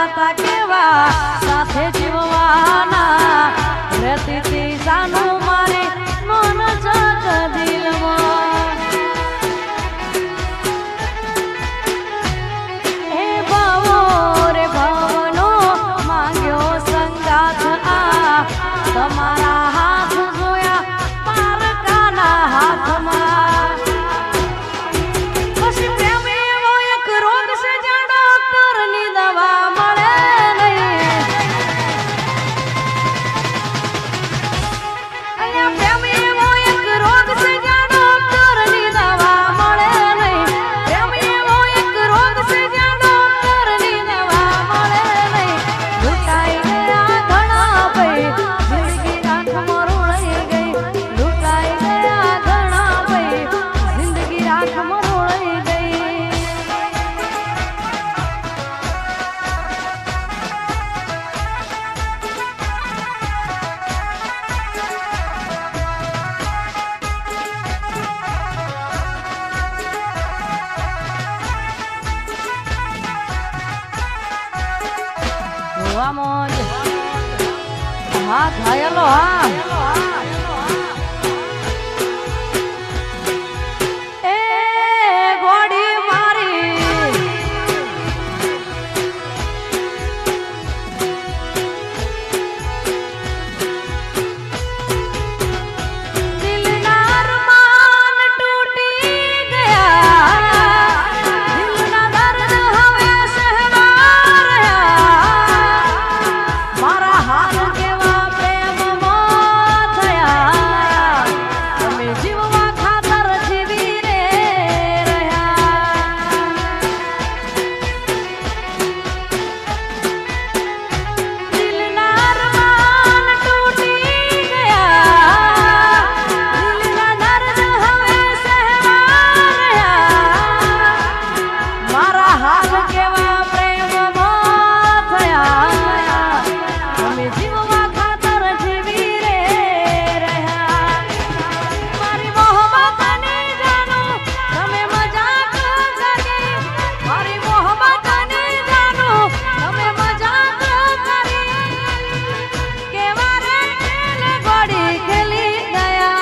હતા કેવા સાથે જીવવાના રહેતી તી સાનું મારી મન જગ દિલમાં હે ભાવો રે ભાવનો માંગ્યો સંગાથ આ તમારા હાથ જોયા પારકાના હાથમાં પછી પ્રેમ એવો એક રોગ છે જ્યાં ડોક્ટરની દવા મળે નહીં અહીંયા પ્રેમ એવો એક રોગ છે જ્યાં ડોક્ટરની દવા મળે નહીં પ્રેમ એવો એક રોગ છે જ્યાં ડોક્ટરની દવા મળે નહીં લૂંટાઈ ગયા ઘણા ભાઈ જિંદગી રાખમાં રોળાઈ ગઈ લૂંટાઈ ગયા ઘણા ભાઈ જિંદગી રાખમાં રોળાઈ ગઈ વાહ મોજ હા ઘાયલો હા એ ગોડી મારી દિલના અરમાન તૂટી ગયા દિલના દર્દ હવે સહેવા રહ્યા મારા હાથ કેવા પ્રેમમાં થયા તમે જીવવા ખાતર જીવી રે રહ્યા દિલના અરમાન તૂટી ગયા દિલના દર્દ હવે સહેવા રહ્યા મારા હાથ કેવા પ્રેમમાં થયા તમે જીવવા ખાતર જીવી રે રહ્યા મારી મોહબ્બતની જાનો તમે મજાક કરી મારી મોહબ્બતની જાનો તમે મજાક કરી કેવા રે ખેલ ગોડી ખેલી ગયા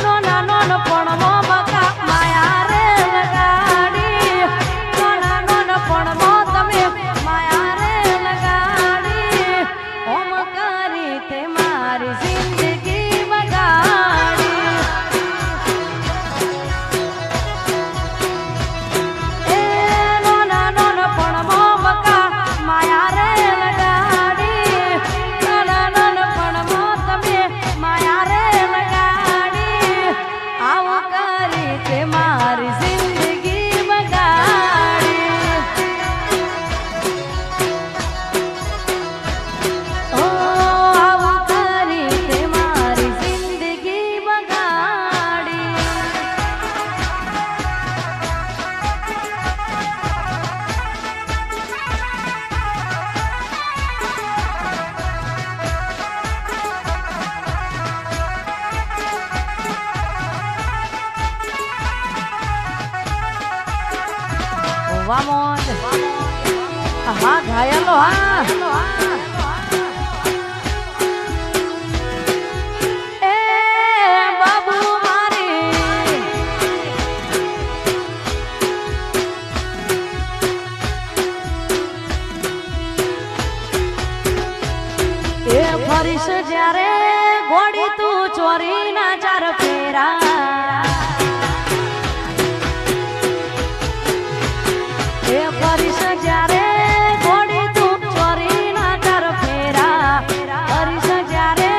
નોના નોન પણ મો બકા માયા રે લગાડી નોના નોન પણ મો તમે માયા રે લગાડી ઓમ કરી તે મારી જિંદગી બગાડી એ નોના નોન પણ મો બકા માયા રે લગાડી નોના નોન પણ મો તમે માયા રે લગાડી આવું કરી તે મારી જિંદગી બગાડી ઓ આવું કરી તે મારી જિંદગી બગાડી વાહ મોજ હા ઘાયલો હા એ બાબુ મારી એ ફરીશ જ્યારે ઘોડી તું ચોરી ના ચાર ફેરા એ ફરીશ જ્યારે ઘોડી તું ચોરી ના ચાર ફેરા ફરીશ જ્યારે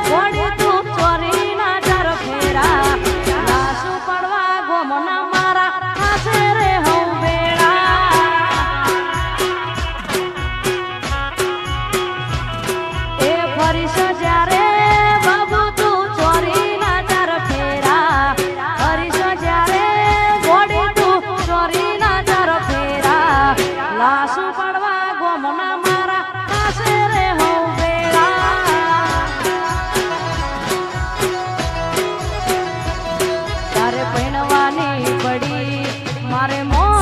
ઘોડી તું ચોરી ના ચાર ફેરા લાશુ પડવા ગોમના મારા હાથે રે હઉ બેડા એ ફરીશ જ્યારે બાબુ તું ચોરી ના ચાર ફેરા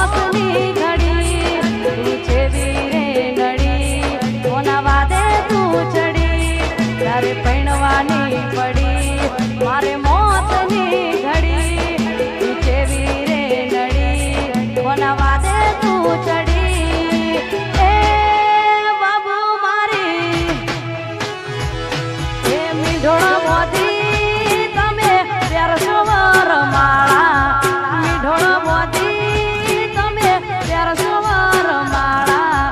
મોતની ઘડી તું છે વીરે નડી કોના વાદે તું ચડી તારે પૈણવાની પડી મારે મોતની ઘડી તું છે વીરે નડી કોના વાદે તું ચડી એ બાબુ મારી એ મીંઢોળા મોતી તમે પહેરશો વરમાળા મીંઢોળા મોતી તમે પહેરશો વરમાળા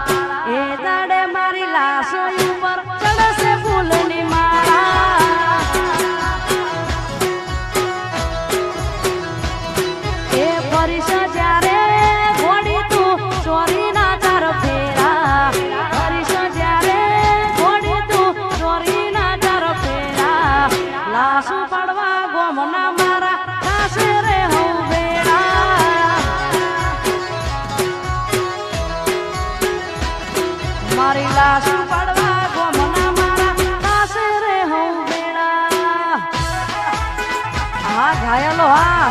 એ દાડે મારી લાશ ઉપર ચડશે ફૂલની માળા એ ફરીશ જ્યારે ઘોડી તું ચોરીના ચાર ફેરા ફરીશ જ્યારે ઘોડી તું ચોરીના ચાર ફેરા લાશ પડવા ગોમના મારા કાશે રે હું બેડા મારી લાશ પડવા ગોમના મારા કાશે રે હું બેડા હા ઘાયલો હા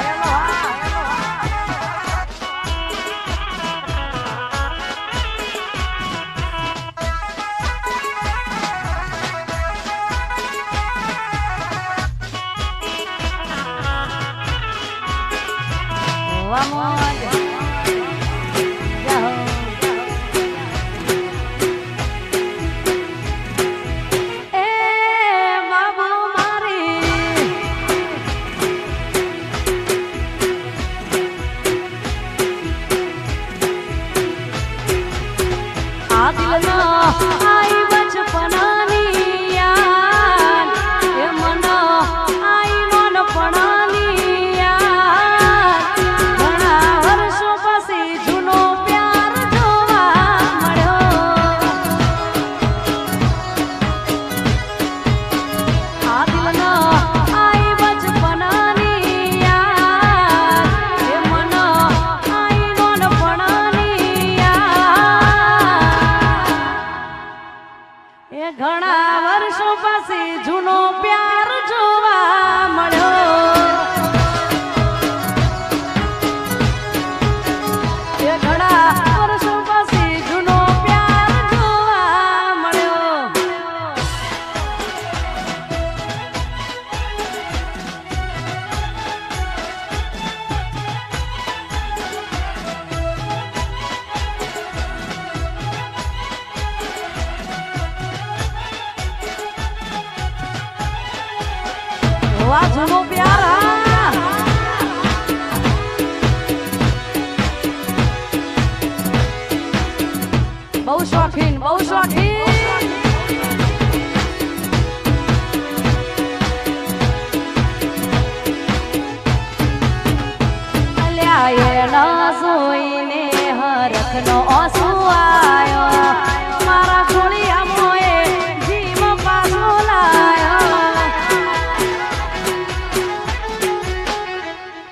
Vamos. બાબુ મારી આ દિલનો આઈ બચપનાની યાદ એ મનો આઈ નોનપણાની યાદ ઘણા વર્ષો પછી જૂનો પ્યાર જોવા મળ્યો આ દિલનો આઈ બચપનાની યાદ એ મનો આઈ નોનપણાની યાદ એ ઘણા વર્ષો પછી જૂનો પ્યાર જોવા મળ્યો એ ઘણા વર્ષો પછી જૂનો પ્યાર જોવા મળ્યો વાહ જૂનો પ્યાર હા બહુ શોખીન બહુ શોખીન અલ્યા એના જોઈને હરખનો ઓસુ આયો મારા ખોળિયા મોએ જીવ પાછો લાયો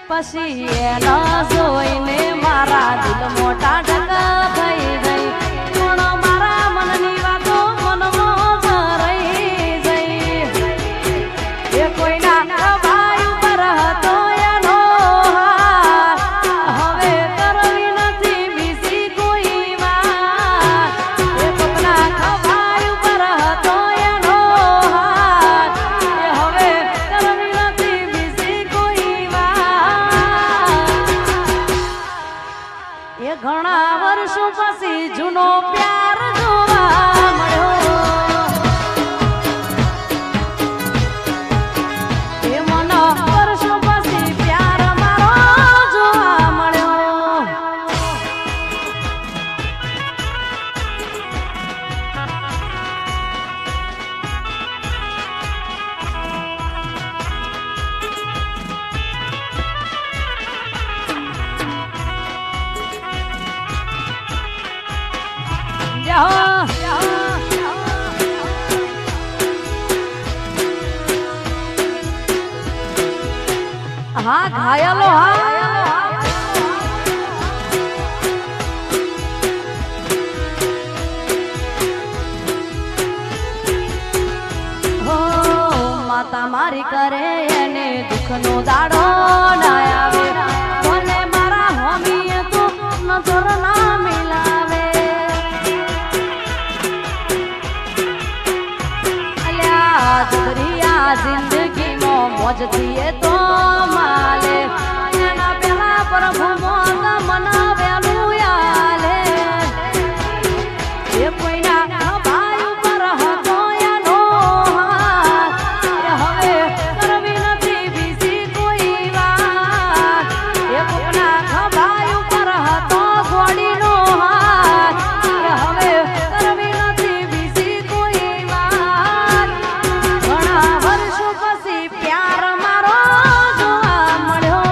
પછી એના જોઈને મારા દિલ મોટા ઢગા થઈ ગઈ પણ મારા મનની વાતો મનમાં જ રહી ગઈ એ કોઈના ભાઈ ઉપર હતો એનો હાથ હવે કરવી નથી બીજી કોઈ વાત એ કોકના ભાઈ ઉપર હતો એનો હાથ એ હવે કરવી નથી બીજી કોઈ વાત એ ઘણા વર્ષો પછી જૂનો પ્યાર જોવા મળ્યો એ મનો વર્ષો પછી પ્યાર મારો જોવા મળ્યો હા ઘાયલો હા હો માતા મારી કરે એને દુઃખનો દાડો ના આવે ભલે મારા હોમીએ તો નથી મોજથી એ તો માલે એના પેલા પ્રભુ મોત મના વેલું આલે એ કોઈના ભાઈ ઉપર હતો એનો હાથ હવે કરવી નથી બીજી કોઈ વાત એ કોકના ભાઈ ઉપર હતો ઘોડીનો હાથ હવે કરવી નથી બીજી કોઈ વાત ઘણા વર્ષો પછી પ્યાર મારો જોવા મળ્યો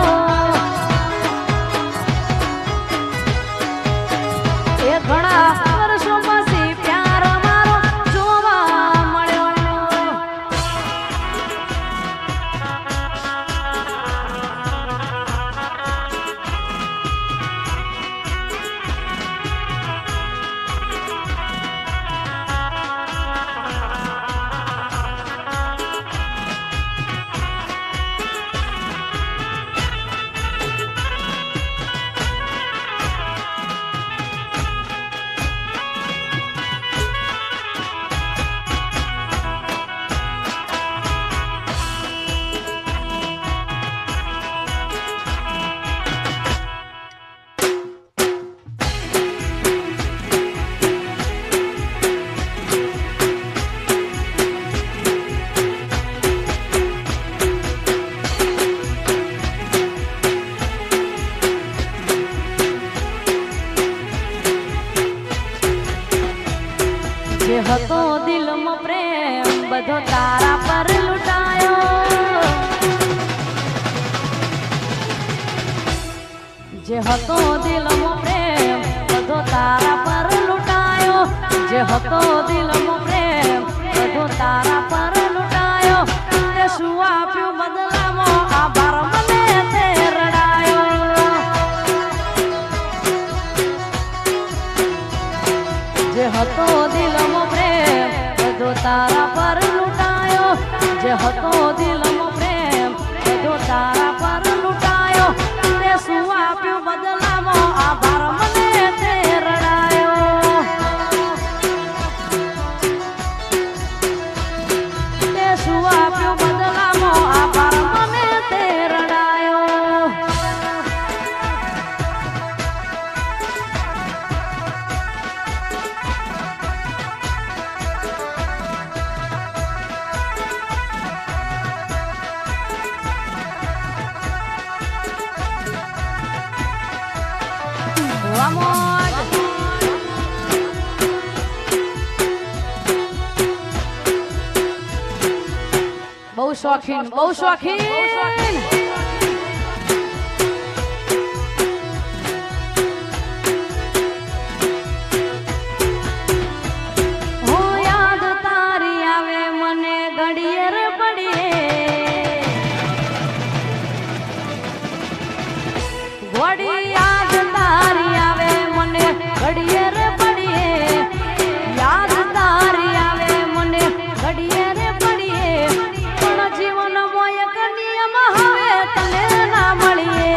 એ ઘણા વર્ષો પછી પ્યાર મારો જોવા મળ્યો જે હતો દિલમાં પ્રેમ બધો તારા પર લૂંટાયો જે હતો દિલમાં પ્રેમ બધો તારા પર લૂંટાયો જે હતો દિલમાં પ્રેમ બધો તારા પર લૂંટાયો તે શું આપ્યું બદલામાં આભાર મને તે રડાયો જે હતો દિલમાં પ્રેમ બધો તારા પર લૂંટાયો જે હતો દિલમાં પ્રેમ બધો તારા પર લૂંટાયો તે શું આપ્યું બદલામાં આભાર મને તે રડાયો તે શું આપ્યું બદલામાં આભાર મને તે રડાયો Vamos. બહુ શોખીન બહુ શોખીન હો યાદ તારી આવે મને ઘડીએ રે પડીએ ઘોડી યાદ તારી આવે મને ઘડીએ રે પડીએ યાદ તારી આવે મને ઘડીએ રે પડીએ પણ જીવન મોય નિયમ હવે તને ના મળીએ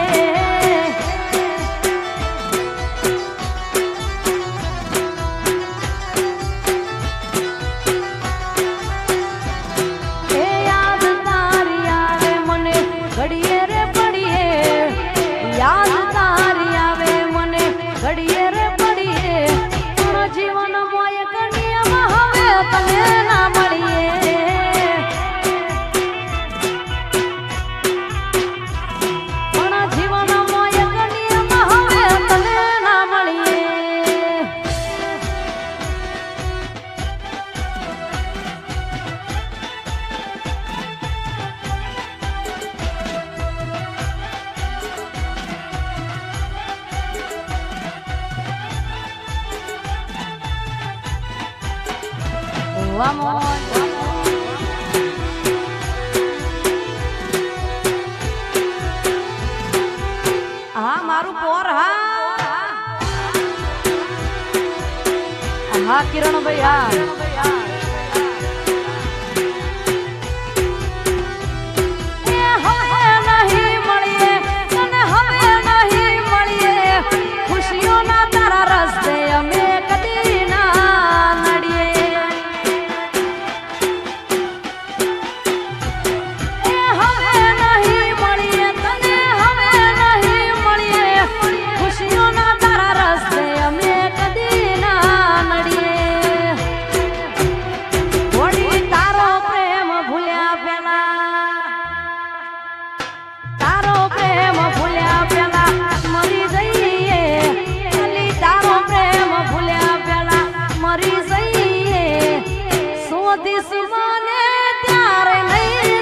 એ યાદ તારી આવે મને ઘડીએ રે પડીએ યાદ તારી આવે મને ઘડીએ રે પડીએ પણ જીવન મોય નિયમ હવે તને ના મળીએ પણ જીવન મોય નિયમ હવે તને ના મળીએ Vamos. હા મારું પોર હા કિરણભાઈ હા હવે ઉપદેશ મને ત્યારે નહીં